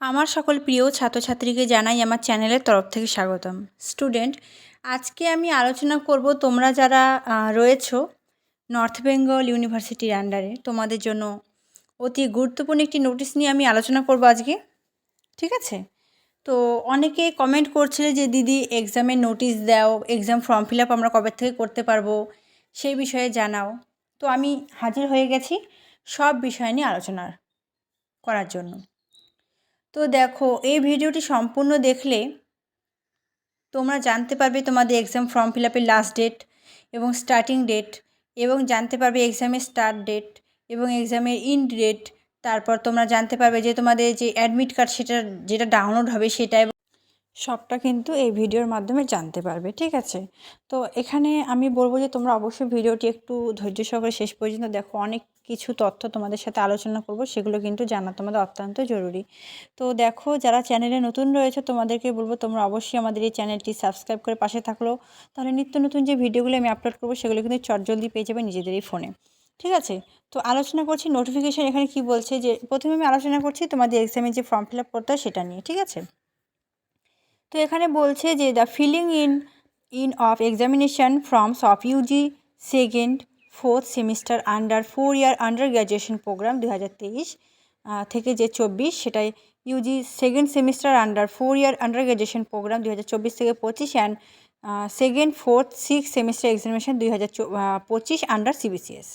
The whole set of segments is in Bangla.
আমার সকল প্রিয় ছাত্রছাত্রীকে জানাই আমার চ্যানেলের তরফ থেকে স্বাগতম। স্টুডেন্ট, আজকে আমি আলোচনা করব তোমরা যারা রয়েছো নর্থ বেঙ্গল ইউনিভার্সিটির আন্ডারে, তোমাদের জন্য অতি গুরুত্বপূর্ণ একটি নোটিশ নিয়ে আমি আলোচনা করব আজকে। ঠিক আছে? তো অনেকে কমেন্ট করছিলে যে দিদি এক্সামের নোটিশ দাও, এক্সাম ফর্ম ফিল আপ আমরা কবে থেকে করতে পারবো সেই বিষয়ে জানাও। তো আমি হাজির হয়ে গেছি সব বিষয় নিয়ে আলোচনা করার জন্য। তো দেখো, এই ভিডিওটি সম্পূর্ণ দেখলে তোমরা জানতে পারবে তোমাদের এক্সাম ফর্ম ফিল আপের লাস্ট ডেট এবং স্টার্টিং ডেট, এবং জানতে পারবে এক্সামের স্টার্ট ডেট এবং এক্সামের ইন্ড ডেট। তারপর তোমরা জানতে পারবে যে তোমাদের যে অ্যাডমিট কার্ড যেটা ডাউনলোড হবে সেটা, সবটা কিন্তু এই ভিডিওর মাধ্যমে জানতে পারবে। ঠিক আছে? তো এখানে আমি বলবো যে তোমরা অবশ্যই ভিডিওটি একটু ধৈর্য সহকারে শেষ পর্যন্ত দেখো। অনেক কিছু তথ্য তোমাদের সাথে আলোচনা করব, সেগুলো কিন্তু জানা তোমাদের অত্যন্ত জরুরি। তো দেখো, যারা চ্যানেলে নতুন রয়েছে তোমাদেরকে বলবো তোমরা অবশ্যই আমাদের এই চ্যানেলটি সাবস্ক্রাইব করে পাশে থাকলো, তাহলে নিত্য নতুন যে ভিডিওগুলো আমি আপলোড করবো সেগুলো কিন্তু চটজলদি পেয়ে যাবে নিজেদেরই ফোনে। ঠিক আছে? তো আলোচনা করছি নোটিফিকেশান এখানে কি বলছে। যে প্রথমে আমি আলোচনা করছি তোমাদের এক্সামে যে ফর্ম ফিল আপ করতে হয় সেটা নিয়ে। ঠিক আছে? তো এখানে বলছে যে the filling in of examination forms of UG second fourth semester under 4 year under graduation program 2023 থেকে যে 24, সেটাই UG second semester under 4 year under graduation program 2024 থেকে 25 and second fourth six semester examination 2025 under CBCS.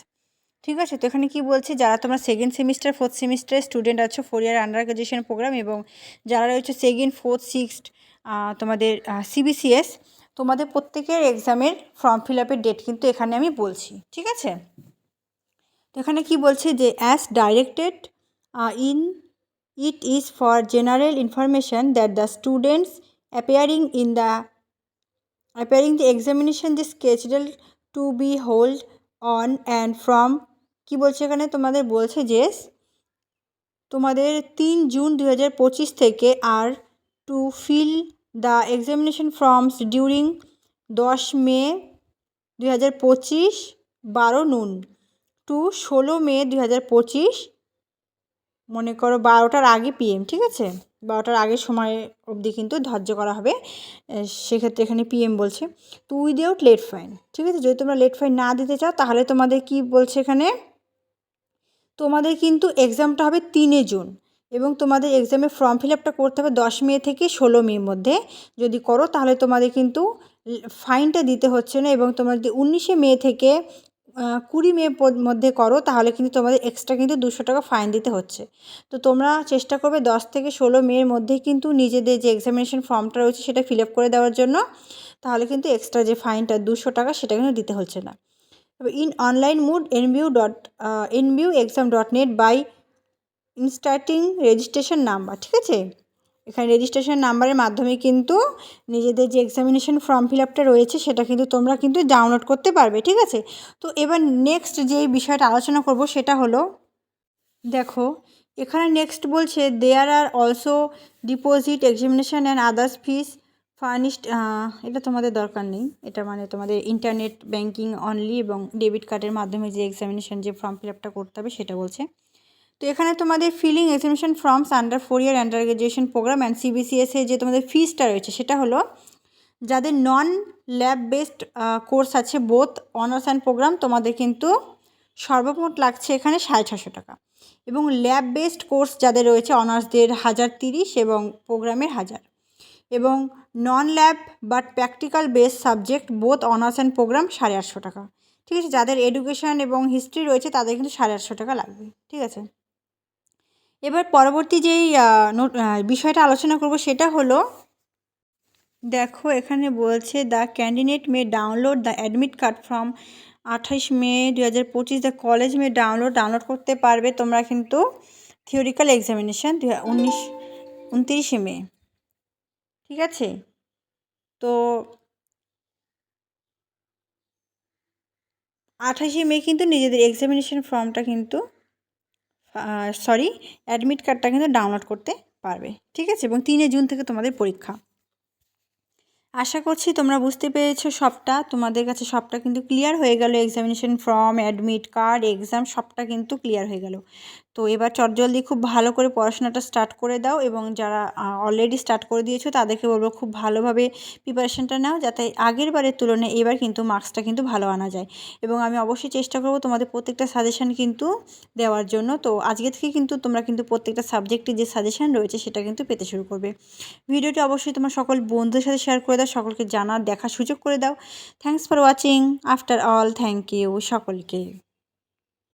ঠিক আছে? তো এখানে কি বলছে, যারা তোমরা সেকেন্ড সেমিস্টার ফোর্থ সেমিস্টারের স্টুডেন্ট আছো 4 ইয়ার আন্ডার গ্র্যাজুয়েশন প্রোগ্রাম, এবং যারা রয়েছে সেকেন্ড ফোর্থ সিক্সথ তোমাদের সিবিসিএস, তোমাদের প্রত্যেকের এক্সামের ফর্ম ফিল আপের ডেট কিন্তু এখানে আমি বলছি। ঠিক আছে? তো এখানে কি বলছে যে as directed in it is for general information that the students appearing the examination is scheduled to be held on and from, কি বলছে এখানে তোমাদের বলছে যে তোমাদের 3 জুন 2025 থেকে are to fill the examination forms during 10 May 2025 12 নুন টু 16 মে 2025, মনে করো 12টার আগে পিএম। ঠিক আছে? 12টার আগে সময় অবধি কিন্তু ধার্য করা হবে। সেক্ষেত্রে এখানে পিএম বলছে। তো উইদাউট লেট ফাইন। ঠিক আছে? যদি তোমরা লেট ফাইন না দিতে চাও তাহলে তোমাদের কি বলছে এখানে, তোমাদের কিন্তু এক্সামটা হবে 3 জুন, এবং তোমাদের এক্সামের ফর্ম ফিল আপটা করতে হবে 10 মে থেকে 16 মের মধ্যে। যদি করো তাহলে তোমাদের কিন্তু ফাইনটা দিতে হচ্ছে না, এবং তোমরা যদি 19 মে থেকে 20 মে মধ্যে করো তাহলে কিন্তু তোমাদের এক্সট্রা কিন্তু 200 টাকা ফাইন দিতে হচ্ছে। তো তোমরা চেষ্টা করবে 10 থেকে 16 মের মধ্যেই কিন্তু নিজেদের যে এক্সামিনেশন ফর্মটা রয়েছে সেটা ফিল আপ করে দেওয়ার জন্য, তাহলে কিন্তু এক্সট্রা যে ফাইনটা 200 টাকা সেটা কিন্তু দিতে হচ্ছে না। In online mode nbu.exam.net by inserting registration number. ঠিক আছে? এখানে রেজিস্ট্রেশন নাম্বারের মাধ্যমে কিন্তু নিজেদের যে এক্সামিনেশন ফর্ম ফিল আপটা রয়েছে সেটা কিন্তু তোমরা কিন্তু ডাউনলোড করতে পারবে। ঠিক আছে? তো এবার নেক্সট যেই বিষয়টা আলোচনা করব সেটা হলো, দেখো এখানে নেক্সট বলছে there are also deposit examination and others fees furnished. এটা তোমাদের দরকার নেই, এটা মানে তোমাদের ইন্টারনেট ব্যাঙ্কিং অনলি এবং ডেবিট কার্ডের মাধ্যমে যে এক্সামিনেশন যে ফর্ম ফিল আপটা করতে হবে সেটা বলছে। তো এখানে তোমাদের filling examination forms under 4 year under graduation programme and সিবিসিএসে যে তোমাদের ফিসটা রয়েছে সেটা হলো, যাদের নন ল্যাব বেসড কোর্স আছে বোথ অনার্স অ্যান্ড প্রোগ্রাম, তোমাদের কিন্তু সর্বমোট লাগছে এখানে 650 টাকা, এবং ল্যাব বেসড কোর্স যাদের রয়েছে অনার্সদের 1030 এবং প্রোগ্রামের 1000, এবং non lab but practical base subject both honours and programme 850 টাকা। ঠিক আছে? যাদের এডুকেশন এবং হিস্ট্রি রয়েছে তাদের কিন্তু 850 টাকা লাগবে। ঠিক আছে? এবার পরবর্তী যেই বিষয়টা আলোচনা করব সেটা হলো, দেখো এখানে বলছে the candidate may download the admit card from 28 May 2025 the college May download করতে পারবে তোমরা কিন্তু থিওরিক্যাল এক্সামিনেশান 29 মে। ঠিক আছে? তো 28 মে কিন্তু নিজেদের এক্সামিনেশন ফর্মটা কিন্তু অ্যাডমিট কার্ডটা কিন্তু ডাউনলোড করতে পারবে। ঠিক আছে? এবং 3 জুন থেকে তোমাদের পরীক্ষা। আশা করছি তোমরা বুঝতে পেরেছো সবটা, তোমাদের কাছে সবটা কিন্তু ক্লিয়ার হয়ে গেল। Examination form, admit card, exam সবটা কিন্তু ক্লিয়ার হয়ে গেল। তো এবার চটজলদি খুব ভালো করে পড়াশোনাটা স্টার্ট করে দাও, এবং যারা অলরেডি স্টার্ট করে দিয়েছো তাদেরকে বলবো খুব ভালোভাবে প্রিপারেশনটা নাও, যাতে আগের বারের তুলনায় এবার কিন্তু মার্কসটা কিন্তু ভালো আনা যায়। এবং আমি অবশ্যই চেষ্টা করব তোমাদের প্রত্যেকটা সাজেশান কিন্তু দেওয়ার জন্য। তো আজকে থেকে কিন্তু তোমরা কিন্তু প্রত্যেকটা সাবজেক্টে যে সাজেশান রয়েছে সেটা কিন্তু পেতে শুরু করবে। ভিডিওটি অবশ্যই তোমার সকল বন্ধুদের সাথে শেয়ার করে দাও, সকলকে জানার দেখার সুযোগ করে দাও। Thanks for watching. After all thank you সকলকে।